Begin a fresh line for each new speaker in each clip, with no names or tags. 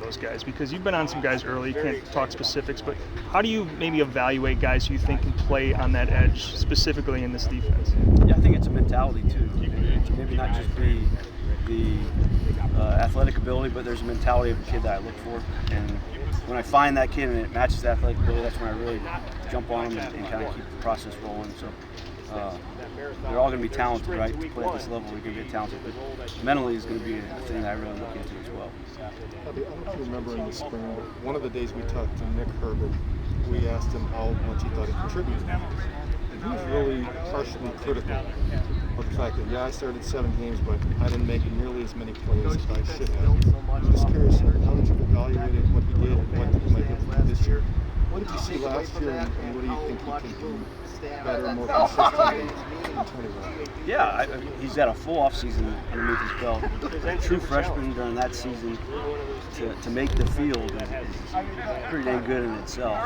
those guys? Because you've been on some guys early, you can't talk specifics, but how do you maybe evaluate guys who you think can play on that edge, specifically in this defense?
Yeah, I think it's a mentality too. It's maybe not just the athletic ability, but there's a mentality of a kid that I look for. And when I find that kid and it matches the athletic ability, that's when I really jump on them and kind of keep the process rolling. So they're all going to be talented, right? To play at this level, they're going to be talented, but mentally is going to be a thing that I really look into as well.
I don't know if you remember in the spring, but one of the days we talked to Nick Herbert, we asked him how much he thought he contributed. And he was really harshly critical of the fact that, yeah, I started 7 games, but I didn't make nearly as many plays as I should have. I'm just curious, how did you evaluate what he did and what he might have this year? What did you see last year, and what do you think he can do better, more consistently in 21?
Yeah, he's got a full off season underneath his belt. A true freshman during that season to make the field is pretty dang good in itself.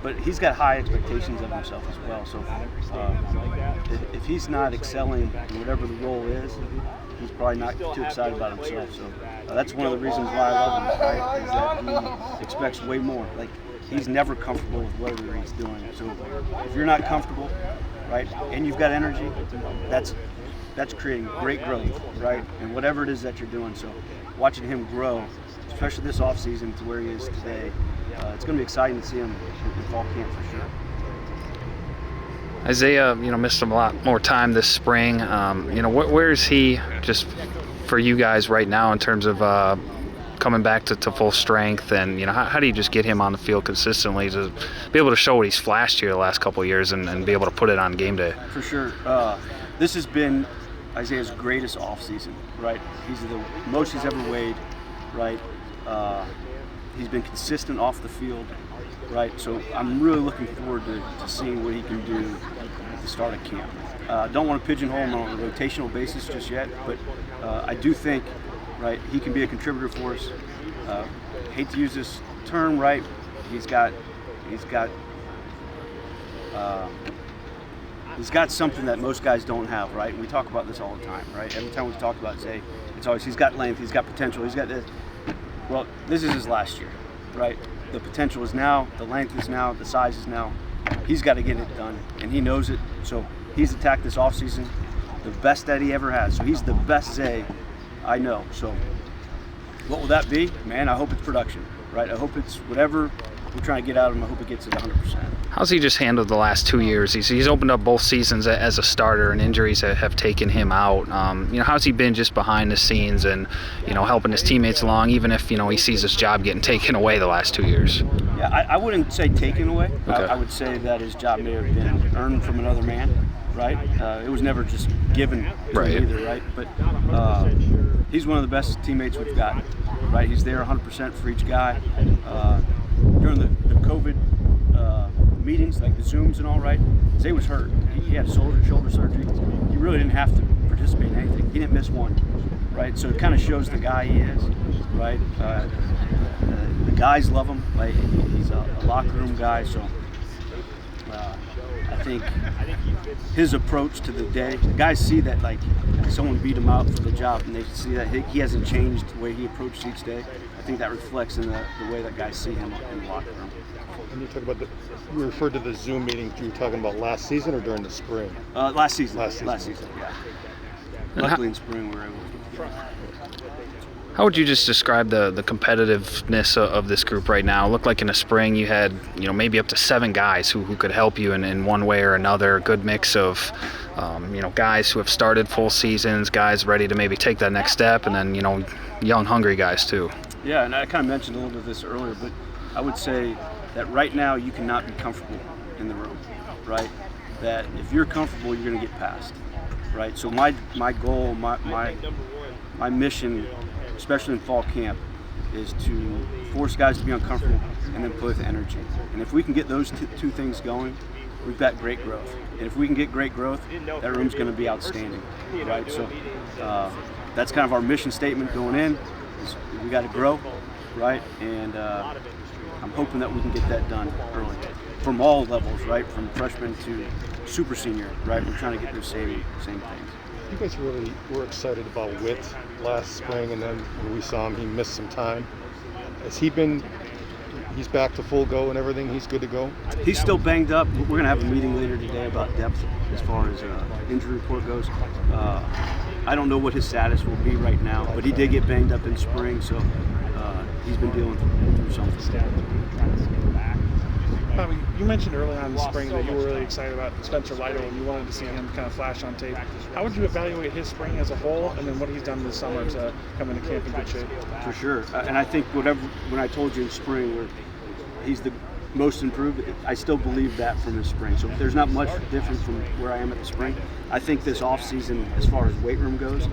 But he's got high expectations of himself as well. So if he's not excelling in whatever the role is, he's probably not too excited about himself. So that's one of the reasons why I love him, right? Is that he expects way more. Like, he's never comfortable with whatever he's doing. So if you're not comfortable, right, and you've got energy, that's creating great growth, right? And whatever it is that you're doing. So watching him grow, especially this offseason to where he is today, it's going to be exciting to see him in fall camp for sure.
Isaiah, missed a lot more time this spring. Where is he just for you guys right now in terms of coming back to full strength, and how do you just get him on the field consistently to be able to show what he's flashed here the last couple of years and be able to put it on game day?
For sure. This has been Isaiah's greatest offseason, right? He's the most he's ever weighed, right? He's been consistent off the field, right? So I'm really looking forward to seeing what he can do at the start of camp. Don't want to pigeonhole him on a rotational basis just yet, but I do think, right, he can be a contributor for us. Hate to use this term, right? He's got something that most guys don't have, right? And we talk about this all the time, right? Every time we talk about it, it's always he's got length, he's got potential, he's got this. Well, this is his last year, right? The potential is now, the length is now, the size is now. He's got to get it done, and he knows it. So he's attacked this offseason the best that he ever has. So he's the best Zay I know. So what will that be? Man, I hope it's production, right? I hope it's whatever we're trying to get out of him. I hope it gets it 100%.
How's he just handled the last 2 years? He's opened up both seasons as a starter, and injuries have taken him out. How's he been just behind the scenes and helping his teammates along, even if he sees his job getting taken away the last 2 years?
Yeah, I wouldn't say taken away.
Okay.
I would say that his job may have been earned from another man, right? It was never just given to him either, right? But he's one of the best teammates we've got, right? He's there 100% for each guy. During the COVID meetings, like the Zooms and all, right, Zay was hurt. He had shoulder surgery. He really didn't have to participate in anything. He didn't miss one, right? So it kind of shows the guy he is, right? The guys love him. Like, he's a locker room guy, so I think his approach to the day, the guys see that, like, someone beat him out for the job, and they see that he hasn't changed the way he approaches each day. I think that reflects in the way that guys see him in the locker room.
When you talk about you referred to the Zoom meeting, you were talking about last season or during the spring?
Last season, yeah.
And
Luckily in spring we were able to.
How would you just describe the competitiveness of this group right now? It looked like in the spring you had maybe up to 7 guys who could help you in one way or another. A good mix of guys who have started full seasons, guys ready to maybe take that next step, and then young hungry guys too.
Yeah, and I kind of mentioned a little bit of this earlier, but I would say that right now you cannot be comfortable in the room, right? That if you're comfortable, you're going to get past, right? So my goal, my mission, especially in fall camp, is to force guys to be uncomfortable and then play with energy. And if we can get those two things going, we've got great growth. And if we can get great growth, that room's going to be outstanding, right? So that's kind of our mission statement going in. Is we got to grow, right? And I'm hoping that we can get that done early from all levels, right? From freshman to super senior, right? We're trying to get those same things.
You guys really were excited about Witt last spring, and then when we saw him, he missed some time. Has he been? He's back to full go and everything. He's good to go.
He's still banged up. We're going to have a meeting later today about depth as far as injury report goes. I don't know what his status will be right now, but he did get banged up in spring, so he's been dealing through something.
Bobby, you mentioned early on in the spring that you were really excited about Spencer Lytle and you wanted to see him kind of flash on tape. How would you evaluate his spring as a whole, and then what he's done this summer to come into camp in good shape?
For sure, and I think when I told you in spring where he's the most improved, I still believe that from his spring. So there's not much different from where I am at the spring. I think this off season, as far as weight room goes,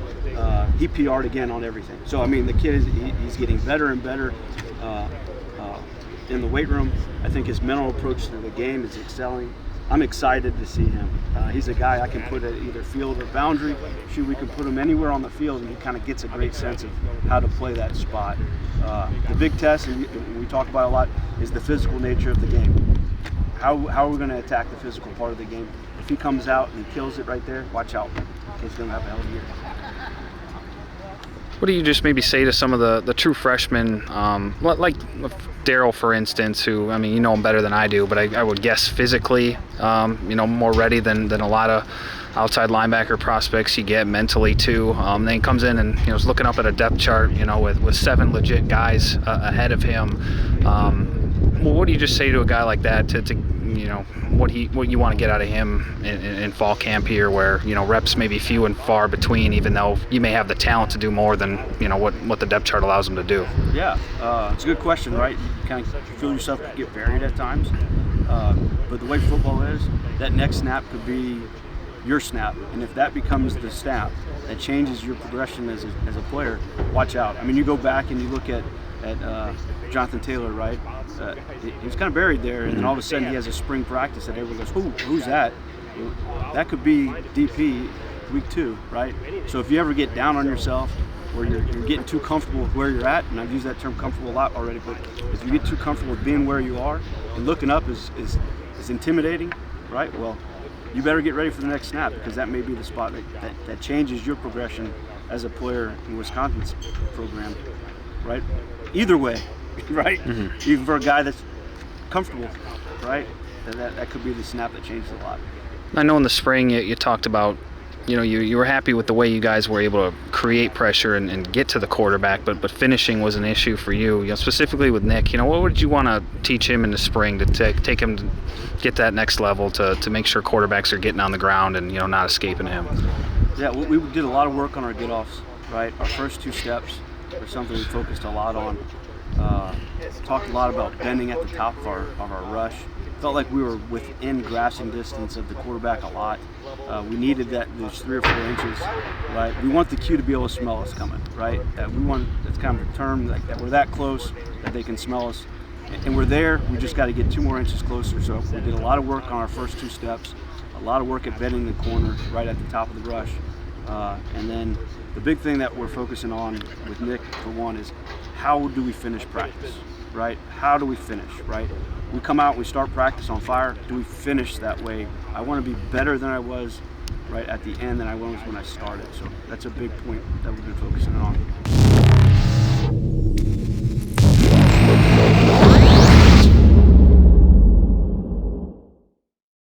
he PR'd again on everything. So I mean, the kid he's getting better and better in the weight room. I think his mental approach to the game is excelling. I'm excited to see him. He's a guy I can put at either field or boundary. Shoot, we can put him anywhere on the field, and he kind of gets a great sense of how to play that spot. The big test, and we talk about a lot, is the physical nature of the game. How are we going to attack the physical part of the game? If he comes out and kills it right there, watch out. He's going to have a hell of a year.
What do you just maybe say to some of the true freshmen, like Daryl, for instance, who, I mean, you know him better than I do, but I would guess physically, more ready than a lot of outside linebacker prospects you get mentally too. Then he comes in and is looking up at a depth chart, with 7 legit guys ahead of him. What do you just say to a guy like that to what you want to get out of him in fall camp here, where reps may be few and far between, even though you may have the talent to do more than what the depth chart allows him to do?
Yeah, it's a good question, right? You kind of feel yourself get buried at times, but the way football is, that next snap could be your snap, and if that becomes the snap that changes your progression as a player, watch out. I mean, you go back and you look at Jonathan Taylor, right? He was kind of buried there, and then all of a sudden he has a spring practice that everyone goes, who's that? That could be DP week 2, right? So if you ever get down on yourself, where you're getting too comfortable with where you're at, and I've used that term comfortable a lot already, but if you get too comfortable with being where you are, and looking up is intimidating, right? Well, you better get ready for the next snap, because that may be the spot that changes your progression as a player in Wisconsin's program, right? Either way, right? Mm-hmm. Even for a guy that's comfortable, right? That could be the snap that changes a lot.
I know in the spring you talked about, you were happy with the way you guys were able to create pressure and get to the quarterback, but finishing was an issue for you. Specifically with Nick, what would you want to teach him in the spring to take him to get that next level to make sure quarterbacks are getting on the ground and not escaping him?
Yeah, we did a lot of work on our get-offs, right? Our first 2 steps are something we focused a lot on. Talked a lot about bending at the top of our rush. Felt like we were within grasping distance of the quarterback a lot. We needed those 3 or 4 inches, right? We want the Q to be able to smell us coming, right? It's kind of a term like that we're that close that they can smell us, and we're there. We just got to get 2 more inches closer. So we did a lot of work on our first 2 steps, a lot of work at bending the corner right at the top of the rush, and then the big thing that we're focusing on with Nick, for one, is how do we finish practice, right? How do we finish, right? We come out, we start practice on fire. Do we finish that way? I want to be better than I was right at the end than I was when I started. So that's a big point that we've been focusing on.